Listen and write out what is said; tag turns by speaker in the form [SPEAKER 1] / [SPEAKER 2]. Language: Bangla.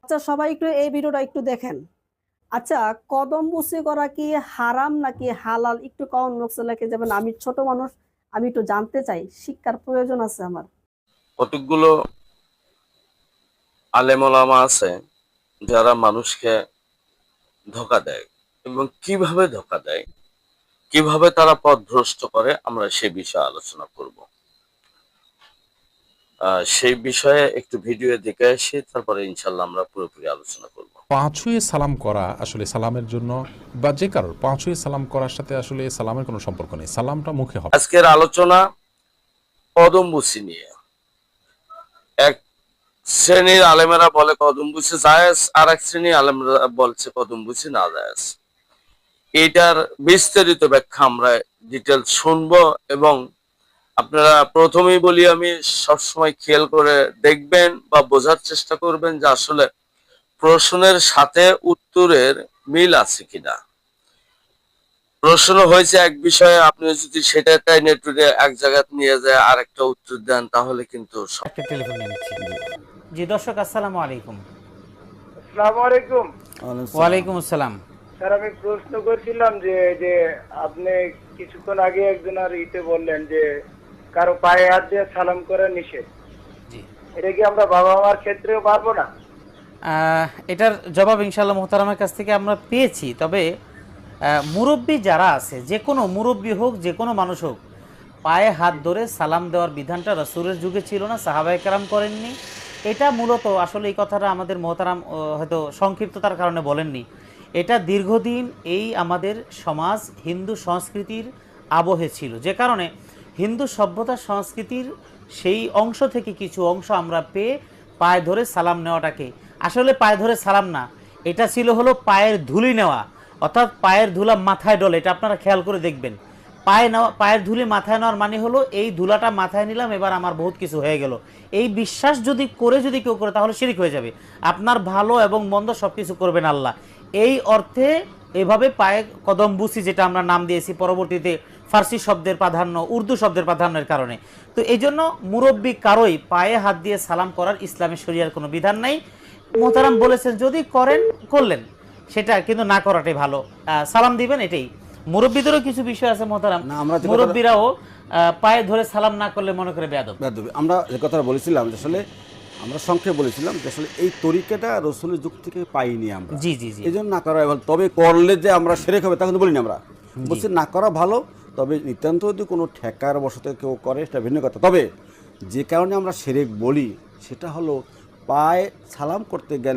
[SPEAKER 1] আচ্ছা, সবাই একটু এই ভিডিওটা একটু দেখেন। আচ্ছা, কদম বুসি করা কি হারাম নাকি হালাল? একটু কমেন্ট বক্সে লিখে যাবেন। আমি ছোট মানুষ, আমি একটু জানতে চাই, শিক্ষার প্রয়োজন আছে আমার।
[SPEAKER 2] কতকগুলো আলেম ওলামা আছে যারা মানুষকে ধোঁকা দেয় এবং কিভাবে ধোঁকা দেয়, কিভাবে তারা পথভ্রষ্ট করে, আমরা সে বিষয়ে আলোচনা করব। সেই বিষয়ে একটু ভিডিও দেখে আসি, তারপরে ইনশাল্লাহ আমরা পুরোপুরি আলোচনা করব।
[SPEAKER 3] পাঁচ ছুঁয়ে সালাম করা আসলে সালামের জন্য বা যে কারোর পাঁচ ছুঁয়ে সালাম করার সাথে আসলে সালামের কোনো সম্পর্ক নেই, সালামটা মুখে হবে।
[SPEAKER 2] আজকের আলোচনা কদম বুসি নিয়ে। এক শ্রেণীর আলেমেরা বলে কদম বুসি জায়েজ, আর এক শ্রেণীর আলেমরা বলছে কদম বুসি না জায়েজ। এটার বিস্তারিত ব্যাখ্যা আমরা ডিটেল শুনবো এবং আপনারা প্রথমেই বলি, আমি সবসময় খেয়াল করে দেখবেন বা বোঝার চেষ্টা করবেন যে আসলে প্রশ্নের সাথে উত্তরের মিল আছে কিনা। প্রশ্ন হয়েছে এক বিষয়ে, আপনি যদি সেটা টাইনে টুনে এক জায়গায় নিয়ে যায় আরেকটা উত্তর দেন, তাহলে কিন্তু
[SPEAKER 4] একটা টেলিফোন নিয়ে নিচ্ছি। জি দর্শক, আসসালামু আলাইকুম।
[SPEAKER 5] আসসালামু আলাইকুম।
[SPEAKER 4] ওয়ালাইকুম আসসালাম।
[SPEAKER 5] স্যার, আমি প্রশ্ন করছিলাম যে যে আপনি কিছুক্ষণ আগে একজনের বললেন যে কারো পায়ে হাত দিয়ে সালাম করা নিষেধ।
[SPEAKER 4] জি,
[SPEAKER 5] এটা কি আমরা বাবা মার ক্ষেত্রেও পারবো না?
[SPEAKER 4] এটার জবাব ইনশাআল্লাহ মোহতারামের কাছ থেকে আমরা পেয়েছি। তবে মুরব্বী যারা আছে, যে কোনো মুরব্বী হোক, যে কোনো মানুষ হোক, পায়ে হাত ধরে সালাম দেওয়ার বিধানটা রাসূলের যুগে ছিল না, সাহাবায়ে কেরাম করেননি। এটা মূলত আসলে এই কথাটা আমাদের মোহতারাম হয়তো সংক্ষিপ্ততার কারণে বলেননি। এটা দীর্ঘদিন এই আমাদের সমাজ হিন্দু সংস্কৃতির আবহে ছিল, যে কারণে হিন্দু সভ্যতা সংস্কৃতির সেই অংশ থেকে কিছু অংশ আমরা পেয়ে পায়ে ধরে সালাম নেওয়াটাকে আসলে পায়ে ধরে সালাম না, এটা ছিল হলো পায়ের ধুলি নেওয়া, অর্থাৎ পায়ের ধুলা মাথায় ডলে। এটা আপনারা খেয়াল করে দেখবেন। পায়ের ধুলি মাথায় নেওয়ার মানে হলো এই ধুলাটা মাথায় নিলাম, এবার আমার বহুত কিছু হয়ে গেল। এই বিশ্বাস যদি কেউ করে তাহলে শিরক হয়ে যাবে। আপনার ভালো এবং মন্দ সব কিছু করবেন আল্লাহ, এই অর্থে এভাবে পায়ে কদম বুসি, যেটা আমরা নাম দিয়েছি পরবর্তীতে ফার্সি শব্দের প্রাধান্য, উর্দু শব্দের প্রাধান্যের কারণে। তো এই জন্য মুরব্বী কারোই পায়ে হাত দিয়ে সালাম করার ইসলামী শরিয়ার কোনো বিধান নেই। মোহতারাম বলেছেন যদি করেন করলেন, সেটা কিন্তু না করাটাই ভালো। সালাম দিবেন, এটাই। মুরব্বীদেরও কিছু বিষয় আছে মোহতারাম, মুরব্বীরাও পায়ে ধরে সালাম না করলে মনে করে বেয়াদব।
[SPEAKER 6] আমরা যে কথাটা বলেছিলাম যে আসলে আমরা সংক্ষেপে বলেছিলাম যে আসলে এই তরিকাটা রসুলের যুগ থেকে পাইনি আমরা।
[SPEAKER 4] জি জি জি,
[SPEAKER 6] এই জন্য না করা ভালো। তবে করলে যে আমরা সেরেক হবে তা কিন্তু বলিনি আমরা, বলছি না করা ভালো। তবে নিতান্ত যদি কোনো ঠেকার বশতে কেউ করে সেটা ভিন্ন কথা। তবে যে কারণে আমরা সেরেক বলি সেটা হলো পায়ে সালাম করতে গেলে